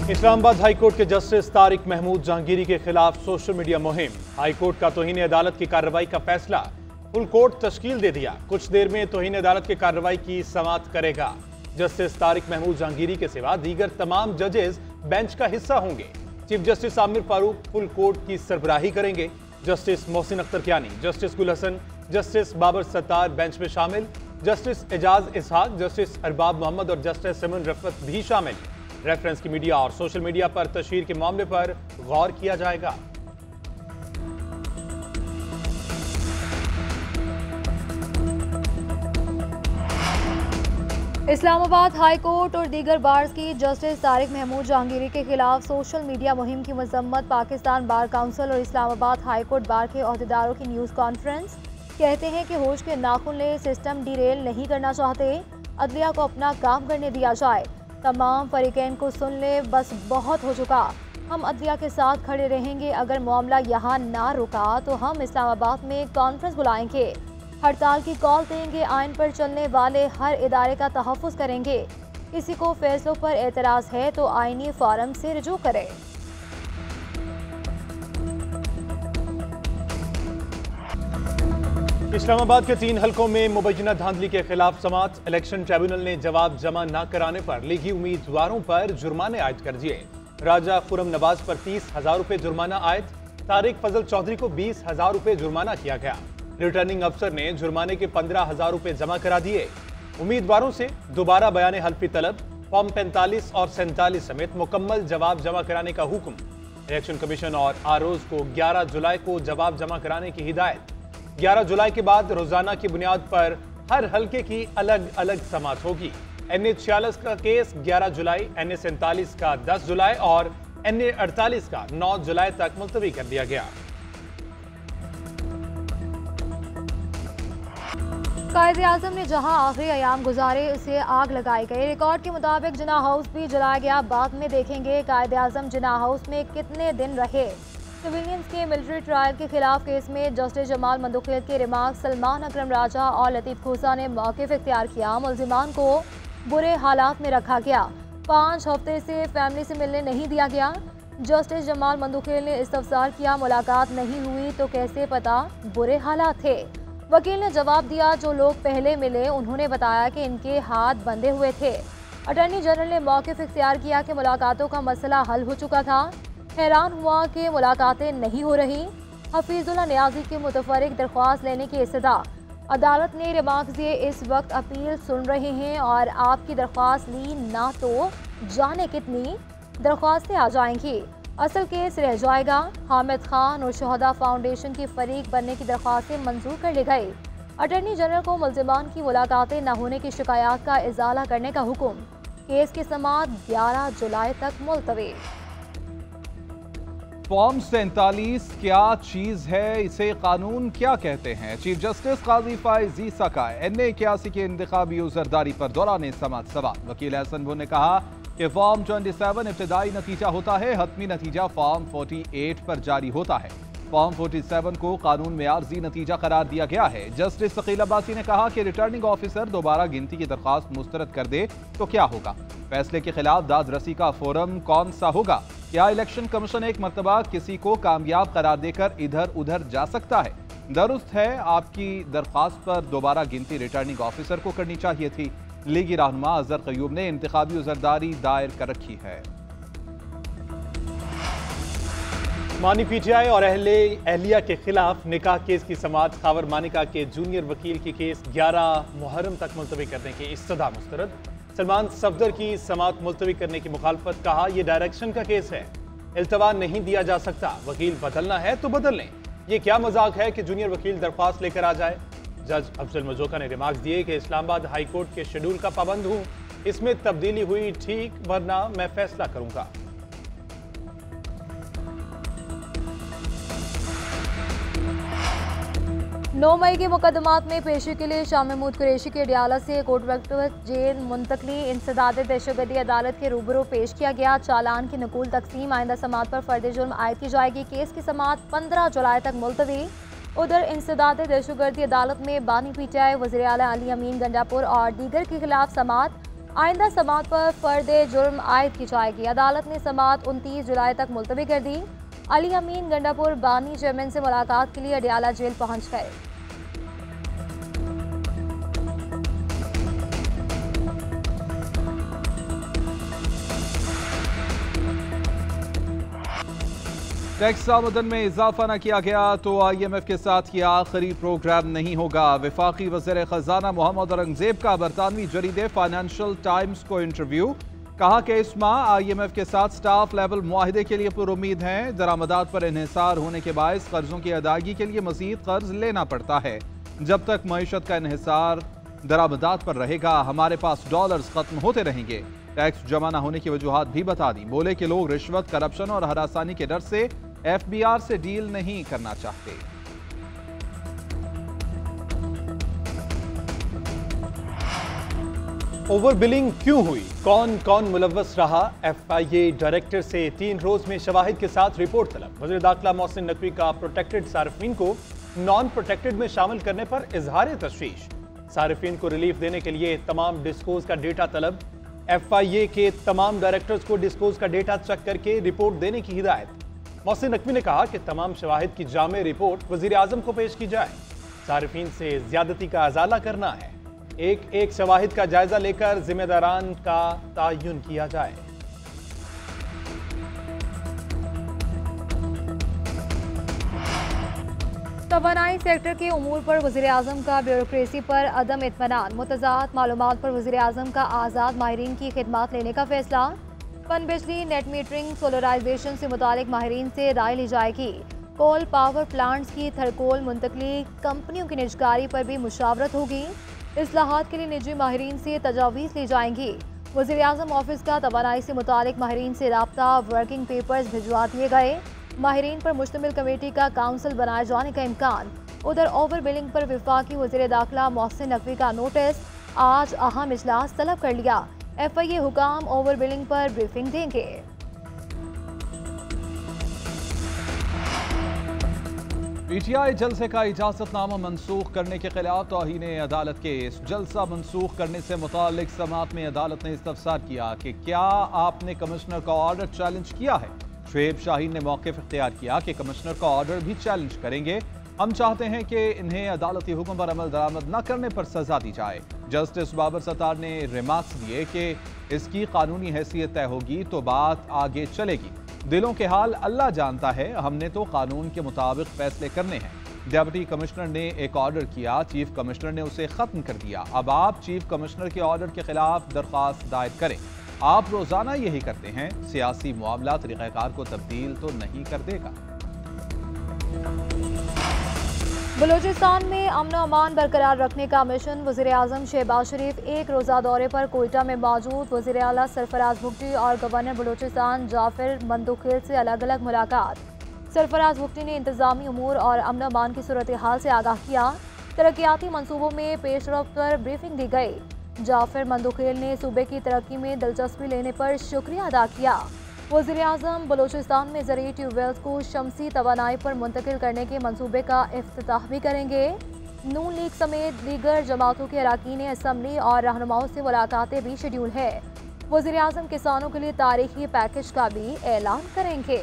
Islamabad high court के justice Tariq Mahmood Jahangiri के खिलाफ सोशल मीडिया मुहिम। हाईकोर्ट का तौहीन अदालत की कार्रवाई का फैसला, फुल कोर्ट तश्कील दे दिया। कुछ देर में तौहीन अदालत की कार्रवाई की समाअत करेगा। जस्टिस तारिक महमूद जहांगीरी के सिवा दीगर तमाम जजेस बेंच का हिस्सा होंगे। Chief justice Aamir Farooq full court की सरबराही करेंगे। जस्टिस मोहसिन अख्तर कियानी, जस्टिस गुल हसन, जस्टिस बाबर सत्तार बेंच में शामिल। जस्टिस एजाज इसहाक, जस्टिस अरबाब मोहम्मद और जस्टिस सिमन रफत भी शामिल। रेफरेंस की मीडिया और सोशल मीडिया पर तशहीर के मामले पर गौर किया जाएगा। इस्लामाबाद हाई कोर्ट और दीगर बार्स की जस्टिस तारिक महमूद जहांगीरी के खिलाफ सोशल मीडिया मुहिम की मजम्मत। पाकिस्तान बार काउंसिल और इस्लामाबाद हाई कोर्ट बार के अहदेदारों की न्यूज़ कॉन्फ्रेंस। कहते हैं कि होश के नाखून ले सिस्टम डीरेल नहीं करना चाहते, अदलिया को अपना काम करने दिया जाए। तमाम फरीकैन को सुन ले, बस बहुत हो चुका। हम अदलिया के साथ खड़े रहेंगे। अगर मामला यहाँ ना रुका तो हम इस्लामाबाद में कॉन्फ्रेंस बुलाएंगे, हड़ताल की कॉल देंगे। आइन पर चलने वाले हर इदारे का तहफ़्फ़ुज़ करेंगे। किसी को फैसलों पर एतराज़ है तो आइनी फारम से रुजू करे। इस्लामाबाद के 3 हलकों में मुबैना धांधली के खिलाफ समाअत। इलेक्शन ट्रिब्यूनल ने जवाब जमा न कराने पर लीगी उम्मीदवारों पर जुर्माने आयद कर दिए। राजा खुरम नवाज पर 30,000 रुपये जुर्माना आयद। तारिक फजल चौधरी को 20,000 रुपये जुर्माना किया गया। रिटर्निंग अफसर ने जुर्माने के 15,000 रुपये जमा करा दिए। उम्मीदवारों से दोबारा बयान हल्फी तलब, फॉर्म 45 और 47 समेत मुकम्मल जवाब जमा कराने का हुक्म। इलेक्शन कमीशन और आरओज़ को 11 जुलाई को जवाब जमा कराने की हिदायत। 11 जुलाई के बाद रोजाना की बुनियाद पर हर हलके की अलग अलग समाअत होगी। NA 46 का केस 11 जुलाई, NA 47 का 10 जुलाई और NA 48 का 9 जुलाई तक मुलतवी कर दिया गया। कायद-ए-आज़म ने जहां आखिरी अयाम गुजारे उसे आग लगाई गई। रिकॉर्ड के मुताबिक जिना हाउस भी जलाया गया। बाद में देखेंगे कायद-ए-आज़म जिना हाउस में कितने दिन रहे। सिविलियंस के मिलिट्री ट्रायल के खिलाफ केस में जस्टिस जमाल मंदोखेल के रिमार्क सलमान अकरम राजा और लतीफ़ खोसा ने मौक़िफ़ इख्तियार किया। मुल्ज़िमान को बुरे हालात में रखा गया। 5 हफ्ते से फैमिली से मिलने नहीं दिया गया। जस्टिस जमाल मंदोखेल ने इस्तफसार किया, मुलाकात नहीं हुई तो कैसे पता बुरे हालात थे। वकील ने जवाब दिया, जो लोग पहले मिले उन्होंने बताया कि इनके हाथ बंधे हुए थे। अटॉर्नी जनरल ने मौक़िफ़ इख्तियार किया कि मुलाकातों का मसला हल हो चुका था। हैरान हुआ कि मुलाकातें नहीं हो रही। हफीजुल्लाह नियाज़ी की मुतफर्रिक दरख्वास्त लेने की इस्तदा। अदालत ने रिमार्क दिए, इस वक्त अपील सुन रहे हैं और आपकी दरख्वास्त ली ना तो जाने कितनी दरख्वास्तें आ जाएंगी। असल केस रह जाएगा। हामिद खान और शहदा फाउंडेशन की फरीक बनने की दरख्वास्तें मंजूर कर ली गई। अटॉर्नी जनरल को मुल्ज़िमान की मुलाकातें न होने की शिकायत का इजाला करने का हुक्म। केस की समाअत 11 जुलाई तक मुलतवी। फॉर्म 47 क्या चीज है, इसे कानून क्या कहते हैं? चीफ जस्टिस काजी फाइज ईसा का NA 81 के इंतखाबी उज़रदारी पर दौरान समाअत सवाल। वकील एहसन भुन ने कहा कि फॉर्म 27 इब्तिदाई नतीजा होता है, हतमी नतीजा फॉर्म 48 पर जारी होता है। फॉर्म 47 को कानून में आर्जी नतीजा करार दिया गया है। जस्टिस शकील अब्बासी ने कहा कि रिटर्निंग ऑफिसर दोबारा गिनती की दरख्वास्त मुस्तरद कर दे तो क्या होगा? फैसले के खिलाफ दाद रसी का फोरम कौन सा होगा? क्या इलेक्शन कमीशन एक मरतबा किसी को कामयाब करार देकर इधर उधर जा सकता है? दुरुस्त है, आपकी दरख्वास्त पर दोबारा गिनती रिटर्निंग ऑफिसर को करनी चाहिए थी। लीगी रहनुमा अजहर कयूम ने इंतखाबी उज़रदारी दायर कर रखी है। मानी PTI और अहलिया के खिलाफ निकाह केस की समाअत। खावर मानिका के जूनियर वकील की केस 11 मुहर्रम तक मुलतवी करने की इस्तदा मुस्तरद। सलमान सफदर की समाअत मुलतवी करने की मुखालफत। कहा, यह डायरेक्शन का केस है, इल्तवा नहीं दिया जा सकता। वकील बदलना है तो बदल लें। यह क्या मजाक है कि जूनियर वकील दरख्वास्त लेकर आ जाए। जज अफजल मजोका ने रिमार्क्स दिए कि इस्लामाबाद हाई कोर्ट के शेड्यूल का पाबंद हूं, इसमें तब्दीली हुई ठीक, वरना मैं फैसला करूंगा। 9 मई के मुकदमात में पेशी के लिए शाह महमूद कुरैशी के अडयाला से कोटबक्ट जेल मुंतकली इंसदाद दहशतगर्दी अदालत के रूबरू पेश किया गया। चालान की नकूल तकसीम आइंदा समाअत पर फर्द जुर्म आयद की जाएगी। केस की समाअत 15 जुलाई तक मुलतवी। उधर इंसदाद दहशतगर्दी अदालत में बानी PTI, वज़ीर आला अली अमीन गंडापुर और दीगर के खिलाफ समाअत। आइंदा समाअत पर फर्द जुर्म आयद की जाएगी। अदालत ने समाअत 29 जुलाई तक मुलतवी कर दी। अली अमीन गंडापुर बानी चेयरमैन से मुलाकात के लिए अडियाला जेल पहुंच गए। टैक्स आमदन में इजाफा न किया गया तो IMF के साथ ये आखिरी प्रोग्राम नहीं होगा। वफाकी वज़ीर खजाना मोहम्मद औरंगजेब का बरतानवी जरीदे फाइनेंशियल टाइम्स को इंटरव्यू। कहा कि इस माह IMF के साथ स्टाफ लेवल मुआहिदे के लिए पुरुमीद हैं। दरामदात पर इन्हिसार होने के बायस कर्जों की अदायगी के लिए मजीद कर्ज लेना पड़ता है। जब तक मईशत का इन्हिसार दरामदात पर रहेगा, हमारे पास डॉलर्स खत्म होते रहेंगे। टैक्स जमा न होने की वजूहात भी बता दी। बोले कि लोग रिश्वत, करप्शन और हरासानी के डर से FBR से डील नहीं करना चाहते। ओवर बिलिंग क्यों हुई, कौन कौन मुलव्वस रहा? FIA डायरेक्टर से 3 रोज में शवाहिद के साथ रिपोर्ट तलब। वज़ीर दाखिला मोहसिन नकवी का प्रोटेक्टेड सार्फिन को नॉन प्रोटेक्टेड में शामिल करने पर इजहार तशवीश। सार्फिन को रिलीफ देने के लिए तमाम डिस्कोज का डेटा तलब। FIA के तमाम डायरेक्टर्स को डिस्कोज का डेटा चेक करके रिपोर्ट देने की हिदायत। मोहसिन नकवी ने कहा कि तमाम शवाहिद की जामे रिपोर्ट वज़ीर आज़म को पेश की जाए। सार्फिन से ज्यादती का अजाला करना है। एक एक शवाहिद का जायजा लेकर जिम्मेदारान का तयन किया जाए। तवानाई सेक्टर के उमूर पर वज़ीर आज़म का ब्यूरोक्रेसी पर अदम इत्मीनान। मुतज़ाद मालूमात पर वज़ीर आज़म का आज़ाद माहिरीन की खिदमात लेने का फैसला। पन बिजली, नेट मीटरिंग, सोलराइजेशन से मुतालिक माहिरीन से राय ली जाएगी। कोल पावर प्लांट्स की थरकोल मुंतकली, कंपनियों की निजकारी पर भी मुशावरत होगी। इस्लाहात के लिए निजी माहिरीन से तजावीज़ ली जाएंगी। वज़ीर आज़म ऑफिस का तवानाई से मुतालिक माहिरीन से राब्ता, वर्किंग पेपर्स भिजवा दिए गए। माहिरीन पर मुश्तमिल कमेटी का काउंसिल बनाए जाने का इम्कान। उधर ओवर बिलिंग पर वफाकी वज़ीर दाखिला मोहसिन नकवी का नोटिस। आज अहम इजलास तलब कर लिया। FIA हुकाम ओवर बिलिंग पर ब्रीफिंग देंगे। PTI जलसे का इजाजतनामा मनसूख करने के खिलाफ तौहीन अदालत केस। जलसा मनसूख करने से मुतालिक समाअत में अदालत ने इस्तफसार किया कि क्या आपने कमिश्नर का ऑर्डर चैलेंज किया है। शुएब शाहीन ने मौक़िफ़ इख्तियार किया कि कमिश्नर का ऑर्डर भी चैलेंज करेंगे। हम चाहते हैं कि इन्हें अदालती हुक्म पर अमल दरामद न करने पर सजा दी जाए। जस्टिस बाबर सत्तार ने रिमार्क्स दिए कि इसकी कानूनी हैसियत तय होगी तो बात आगे चलेगी। दिलों के हाल अल्लाह जानता है, हमने तो कानून के मुताबिक फैसले करने हैं। डिप्टी कमिश्नर ने एक ऑर्डर किया, चीफ कमिश्नर ने उसे खत्म कर दिया। अब आप चीफ कमिश्नर के ऑर्डर के खिलाफ दरख्वास्त दायर करें। आप रोजाना यही करते हैं। सियासी मामला तरीक़ाकार को तब्दील तो नहीं कर देगा। बलूचिस्तान में अमन अमान बरकरार रखने का मिशन। वज़ीर आज़म शहबाज शरीफ एक रोज़ा दौरे पर कोयटा में मौजूद। वज़ीर आला सरफराज भुगटी और गवर्नर बलूचिस्तान जाफिर मंदुखेल से अलग अलग मुलाकात। सरफराज भुगटी ने इंतजामी उमूर और अमन अमान की सूरत हाल से आगाह किया। तरक्याती मनसूबों में पेशरफ्त पर ब्रीफिंग दी गई। जाफिर मंदुखेल ने सूबे की तरक्की में दिलचस्पी लेने पर शुक्रिया अदा किया। वज़ीर आज़म बलूचिस्तान में ज़रूरी ट्यूबवेल्स को शमसी तवानाई पर मुंतकिल करने के मंसूबे का इफ्तिताह भी करेंगे। नून लीग समेत दीगर जमातों के अरकान असम्बली और रहनुमाओं से मुलाकातें भी शेड्यूल है। वज़ीर आज़म किसानों के लिए तारीखी पैकेज का भी ऐलान करेंगे।